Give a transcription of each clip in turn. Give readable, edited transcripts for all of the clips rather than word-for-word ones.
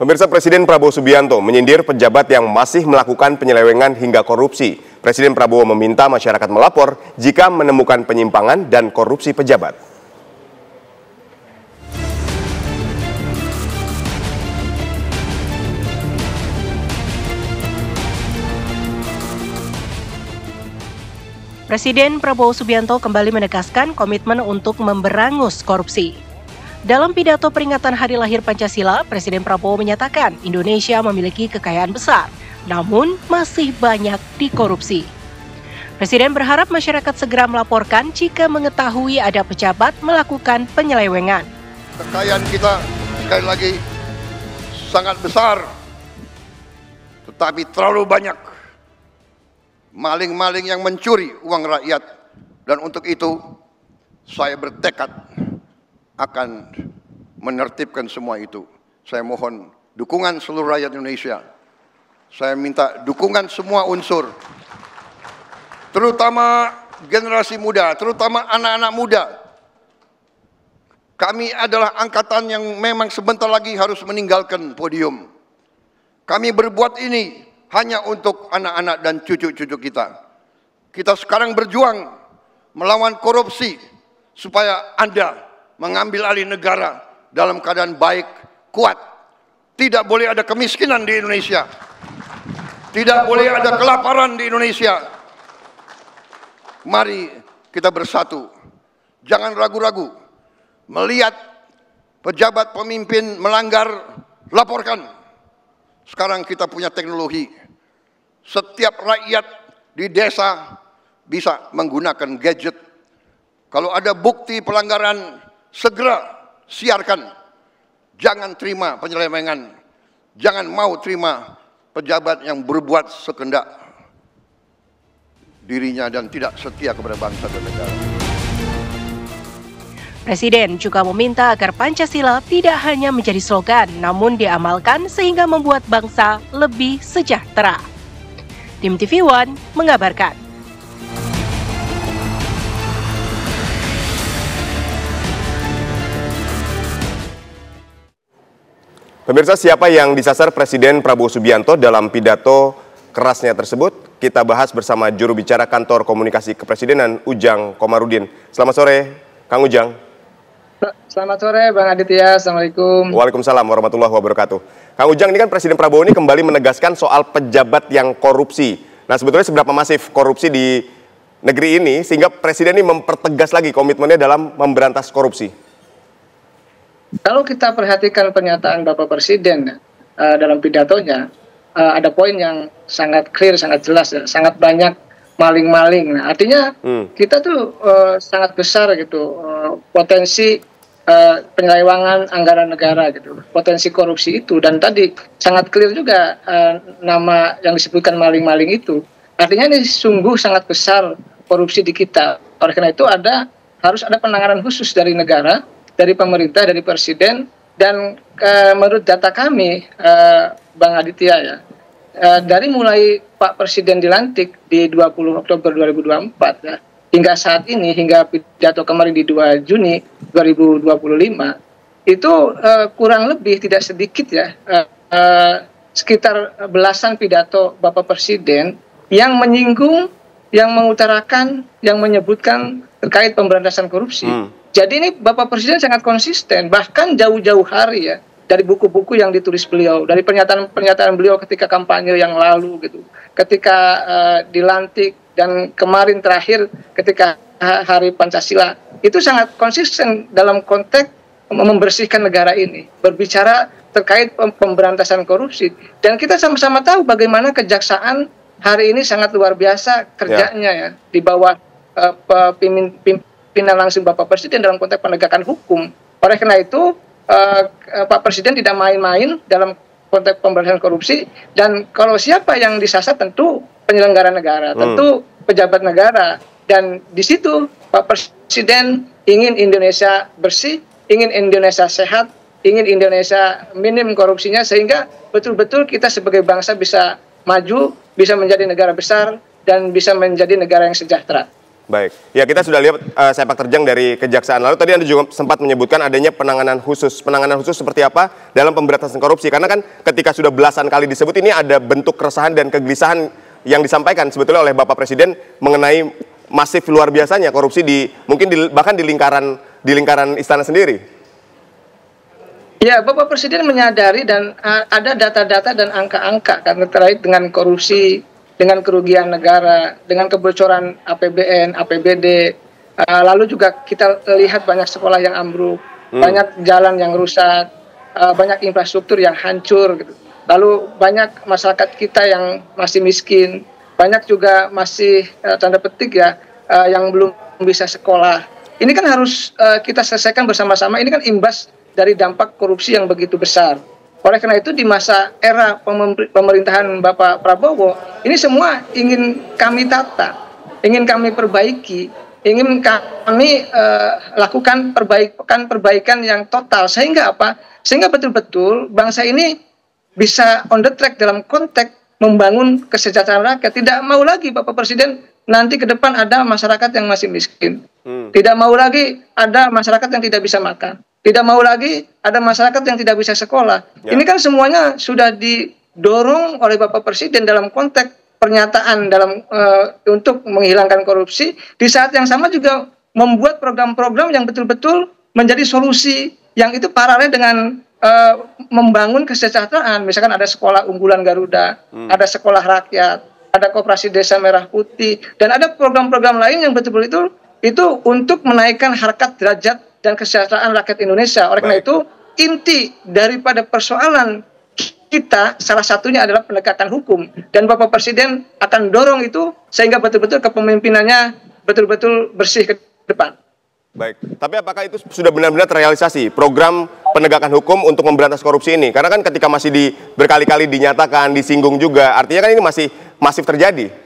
Pemirsa, Presiden Prabowo Subianto menyindir pejabat yang masih melakukan penyelewengan hingga korupsi. Presiden Prabowo meminta masyarakat melapor jika menemukan penyimpangan dan korupsi pejabat. Presiden Prabowo Subianto kembali menegaskan komitmen untuk memberangus korupsi. Dalam pidato peringatan Hari Lahir Pancasila, Presiden Prabowo menyatakan Indonesia memiliki kekayaan besar, namun masih banyak dikorupsi. Presiden berharap masyarakat segera melaporkan jika mengetahui ada pejabat melakukan penyelewengan. Kekayaan kita sekali lagi sangat besar, tetapi terlalu banyak maling-maling yang mencuri uang rakyat. Dan untuk itu saya bertekad akan menertibkan semua itu. Saya mohon dukungan seluruh rakyat Indonesia. Saya minta dukungan semua unsur, terutama generasi muda, terutama anak-anak muda. Kami adalah angkatan yang memang sebentar lagi harus meninggalkan podium. Kami berbuat ini hanya untuk anak-anak dan cucu-cucu kita. Kita sekarang berjuang melawan korupsi supaya Anda mengambil alih negara dalam keadaan baik, kuat. Tidak boleh ada kemiskinan di Indonesia. Tidak boleh ada kelaparan di Indonesia. Mari kita bersatu. Jangan ragu-ragu. Melihat pejabat pemimpin melanggar, laporkan. Sekarang kita punya teknologi. Setiap rakyat di desa bisa menggunakan gadget. Kalau ada bukti pelanggaran, segera siarkan. Jangan terima penyelewengan. Jangan mau terima pejabat yang berbuat sekehendak dirinya dan tidak setia kepada bangsa dan negara. Presiden juga meminta agar Pancasila tidak hanya menjadi slogan, namun diamalkan sehingga membuat bangsa lebih sejahtera. Tim TV One mengabarkan. Pemirsa, siapa yang disasar Presiden Prabowo Subianto dalam pidato kerasnya tersebut? Kita bahas bersama juru bicara Kantor Komunikasi Kepresidenan, Ujang Komarudin. Selamat sore, Kang Ujang. Selamat sore, Bang Aditya. Assalamualaikum. Waalaikumsalam warahmatullahi wabarakatuh. Kang Ujang, ini kan Presiden Prabowo ini kembali menegaskan soal pejabat yang korupsi. Nah, sebetulnya seberapa masif korupsi di negeri ini sehingga Presiden ini mempertegas lagi komitmennya dalam memberantas korupsi? Kalau kita perhatikan pernyataan Bapak Presiden dalam pidatonya, ada poin yang sangat clear, sangat jelas, ya, sangat banyak maling-maling. Nah, artinya kita tuh sangat besar gitu potensi penyelewengan anggaran negara gitu, potensi korupsi itu, dan tadi sangat clear juga nama yang disebutkan maling-maling itu. Artinya ini sungguh sangat besar korupsi di kita. Oleh karena itu harus ada penanganan khusus dari negara, dari pemerintah, dari presiden, dan menurut data kami, Bang Aditya ya, dari mulai Pak Presiden dilantik di 20 Oktober 2024 ya, hingga saat ini, hingga pidato kemarin di 2 Juni 2025, itu kurang lebih tidak sedikit ya, sekitar belasan pidato Bapak Presiden yang menyinggung, yang mengutarakan, yang menyebutkan terkait pemberantasan korupsi. Jadi ini Bapak Presiden sangat konsisten, bahkan jauh-jauh hari ya, dari buku-buku yang ditulis beliau, dari pernyataan-pernyataan beliau ketika kampanye yang lalu gitu, ketika dilantik, dan kemarin terakhir ketika Hari Pancasila, itu sangat konsisten dalam konteks membersihkan negara ini, berbicara terkait pemberantasan korupsi. Dan kita sama-sama tahu bagaimana kejaksaan hari ini sangat luar biasa kerjanya ya, di bawah pimpinan langsung Bapak Presiden dalam konteks penegakan hukum. Oleh karena itu Pak Presiden tidak main-main dalam konteks pemberantasan korupsi, dan kalau siapa yang disasar tentu penyelenggara negara, tentu pejabat negara, dan di situ Pak Presiden ingin Indonesia bersih, ingin Indonesia sehat, ingin Indonesia minim korupsinya, sehingga betul-betul kita sebagai bangsa bisa maju, bisa menjadi negara besar, dan bisa menjadi negara yang sejahtera. Baik, ya kita sudah lihat sepak terjang dari kejaksaan. Lalu tadi Anda juga sempat menyebutkan adanya penanganan khusus. Penanganan khusus seperti apa dalam pemberantasan korupsi? Karena kan ketika sudah belasan kali disebut ini ada bentuk keresahan dan kegelisahan yang disampaikan sebetulnya oleh Bapak Presiden mengenai masif luar biasanya korupsi bahkan di lingkaran istana sendiri. Ya, Bapak Presiden menyadari dan ada data-data dan angka-angka karena terkait dengan korupsi, dengan kerugian negara, dengan kebocoran APBN, APBD, lalu juga kita lihat banyak sekolah yang ambruk, banyak jalan yang rusak, banyak infrastruktur yang hancur, gitu. Lalu banyak masyarakat kita yang masih miskin, banyak juga masih tanda petik ya yang belum bisa sekolah. Ini kan harus kita selesaikan bersama-sama. Ini kan imbas dari dampak korupsi yang begitu besar. Oleh karena itu di masa era pemerintahan Bapak Prabowo, ini semua ingin kami tata, ingin kami perbaiki, ingin kami lakukan perbaikan yang total. Sehingga apa? Sehingga betul-betul bangsa ini bisa on the track dalam konteks membangun kesejahteraan rakyat. Tidak mau lagi Bapak Presiden nanti ke depan ada masyarakat yang masih miskin. Tidak mau lagi ada masyarakat yang tidak bisa makan. Tidak mau lagi ada masyarakat yang tidak bisa sekolah. Ya. Ini kan semuanya sudah didorong oleh Bapak Presiden dalam konteks pernyataan untuk menghilangkan korupsi. Di saat yang sama juga membuat program-program yang betul-betul menjadi solusi yang itu paralel dengan membangun kesejahteraan. Misalkan ada sekolah unggulan Garuda, ada sekolah rakyat, ada koperasi desa merah putih, dan ada program-program lain yang betul-betul itu untuk menaikkan harkat derajat dan kesejahteraan rakyat Indonesia. Oleh karena itu, inti daripada persoalan kita salah satunya adalah penegakan hukum. Dan Bapak Presiden akan dorong itu sehingga betul-betul kepemimpinannya betul-betul bersih ke depan. Baik, tapi apakah itu sudah benar-benar terrealisasi program penegakan hukum untuk memberantas korupsi ini? Karena kan ketika masih berkali-kali dinyatakan, disinggung juga, artinya kan ini masih masif terjadi.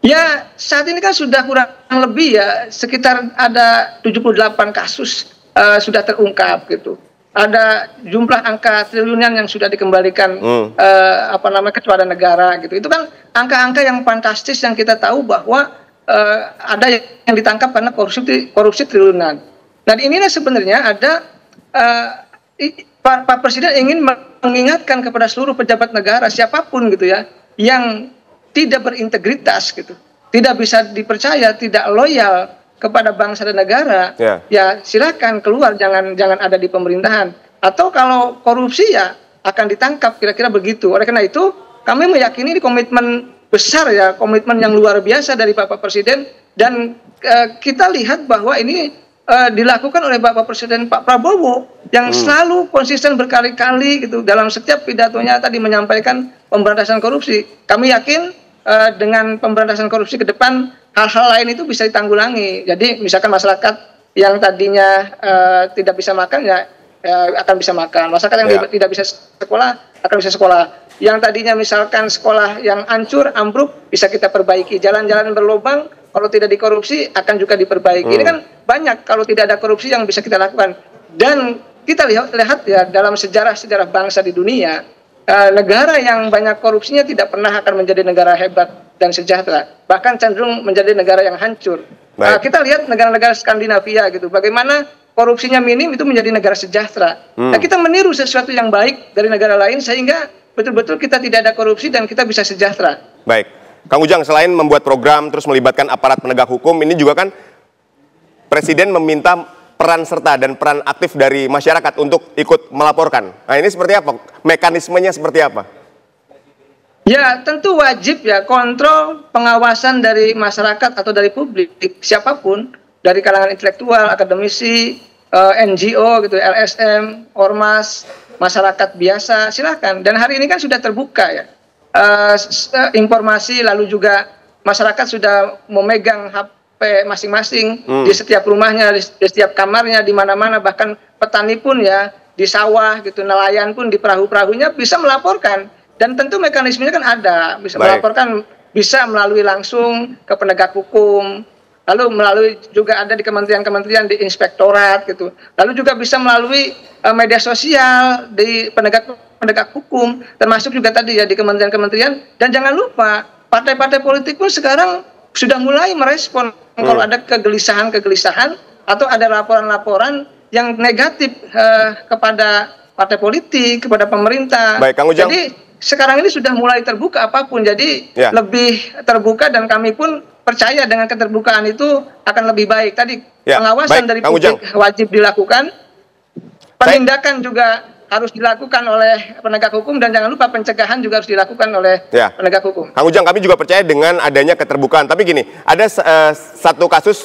Ya, saat ini kan sudah kurang lebih ya sekitar ada 78 kasus sudah terungkap gitu. Ada jumlah angka triliunan yang sudah dikembalikan kepada negara gitu. Itu kan angka-angka yang fantastis yang kita tahu bahwa ada yang ditangkap karena korupsi triliunan. Dan inilah sebenarnya ada Pak Presiden ingin mengingatkan kepada seluruh pejabat negara siapapun gitu ya yang tidak berintegritas gitu, tidak bisa dipercaya, tidak loyal kepada bangsa dan negara, ya silakan keluar, jangan ada di pemerintahan. Atau kalau korupsi ya akan ditangkap, kira-kira begitu. Oleh karena itu kami meyakini ini komitmen besar ya, komitmen yang luar biasa dari Bapak Presiden, dan kita lihat bahwa ini dilakukan oleh Bapak Presiden Pak Prabowo yang selalu konsisten berkali-kali gitu dalam setiap pidatonya tadi menyampaikan pemberantasan korupsi. Kami yakin dengan pemberantasan korupsi ke depan hal-hal lain itu bisa ditanggulangi. Jadi misalkan masyarakat yang tadinya tidak bisa makan ya akan bisa makan. Masyarakat yang tidak bisa sekolah akan bisa sekolah. Yang tadinya misalkan sekolah yang hancur, ambruk bisa kita perbaiki. Jalan-jalan berlubang kalau tidak dikorupsi akan juga diperbaiki. Ini kan banyak kalau tidak ada korupsi yang bisa kita lakukan. Dan kita lihat ya dalam sejarah bangsa di dunia, negara yang banyak korupsinya tidak pernah akan menjadi negara hebat dan sejahtera, bahkan cenderung menjadi negara yang hancur. Kita lihat negara-negara Skandinavia gitu, bagaimana korupsinya minim itu menjadi negara sejahtera. Nah, kita meniru sesuatu yang baik dari negara lain sehingga betul-betul kita tidak ada korupsi dan kita bisa sejahtera. Baik, Kang Ujang, selain membuat program terus melibatkan aparat penegak hukum, ini juga kan Presiden meminta peran serta dan peran aktif dari masyarakat untuk ikut melaporkan. Nah, ini seperti apa? Mekanismenya seperti apa? Ya, tentu wajib ya kontrol pengawasan dari masyarakat atau dari publik, siapapun, dari kalangan intelektual, akademisi, NGO gitu, LSM, ormas, masyarakat biasa, silakan. Dan hari ini kan sudah terbuka ya informasi, lalu juga masyarakat sudah memegang HP masing-masing di setiap rumahnya, di setiap kamarnya, di mana-mana, bahkan petani pun ya di sawah gitu, nelayan pun di perahu-perahunya bisa melaporkan. Dan tentu mekanismenya kan ada, bisa melaporkan, bisa melalui langsung ke penegak hukum, lalu melalui juga ada di kementerian-kementerian, di inspektorat gitu, lalu juga bisa melalui media sosial di penegak hukum, termasuk juga tadi ya di kementerian-kementerian. Dan jangan lupa partai-partai politik pun sekarang sudah mulai merespon kalau ada kegelisahan-kegelisahan atau ada laporan-laporan yang negatif kepada partai politik, kepada pemerintah. Baik, Kang Ujang. Jadi sekarang ini sudah mulai terbuka apapun, jadi lebih terbuka dan kami pun percaya dengan keterbukaan itu akan lebih baik. Tadi pengawasan dari publik wajib dilakukan, penindakan juga harus dilakukan oleh penegak hukum, dan jangan lupa pencegahan juga harus dilakukan oleh penegak hukum. Kang Ujang, kami juga percaya dengan adanya keterbukaan. Tapi gini, ada satu kasus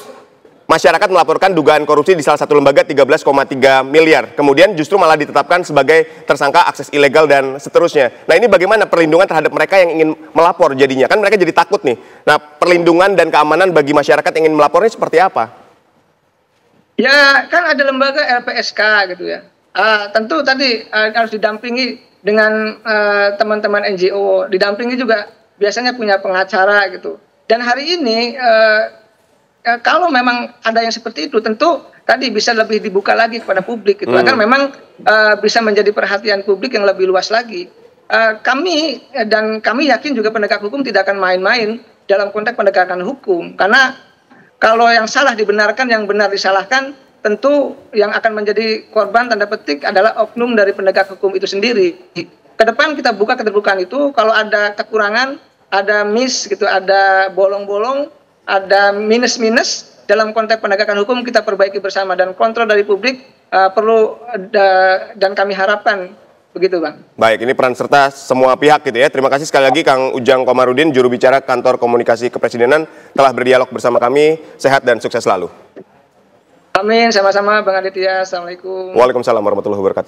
masyarakat melaporkan dugaan korupsi di salah satu lembaga 13,3 miliar. Kemudian justru malah ditetapkan sebagai tersangka akses ilegal dan seterusnya. Nah, ini bagaimana perlindungan terhadap mereka yang ingin melapor jadinya? Kan mereka jadi takut nih. Nah, perlindungan dan keamanan bagi masyarakat yang ingin melapornya seperti apa? Ya, kan ada lembaga LPSK gitu ya. Tentu tadi harus didampingi dengan teman-teman NGO, didampingi juga biasanya punya pengacara gitu. Dan hari ini kalau memang ada yang seperti itu, tentu tadi bisa lebih dibuka lagi kepada publik gitu, agar memang bisa menjadi perhatian publik yang lebih luas lagi. Kami yakin juga penegak hukum tidak akan main-main dalam konteks penegakan hukum, karena kalau yang salah dibenarkan, yang benar disalahkan, tentu yang akan menjadi korban tanda petik adalah oknum dari penegak hukum itu sendiri. Ke depan kita buka keterbukaan itu, kalau ada kekurangan, ada miss gitu, ada bolong-bolong, ada minus-minus dalam konteks penegakan hukum, kita perbaiki bersama, dan kontrol dari publik perlu dan kami harapkan begitu, Bang. Baik, ini peran serta semua pihak gitu ya. Terima kasih sekali lagi Kang Ujang Komarudin, juru bicara Kantor Komunikasi Kepresidenan, telah berdialog bersama kami. Sehat dan sukses selalu. Amin, sama-sama Bang Aditya. Assalamualaikum. Waalaikumsalam warahmatullahi wabarakatuh.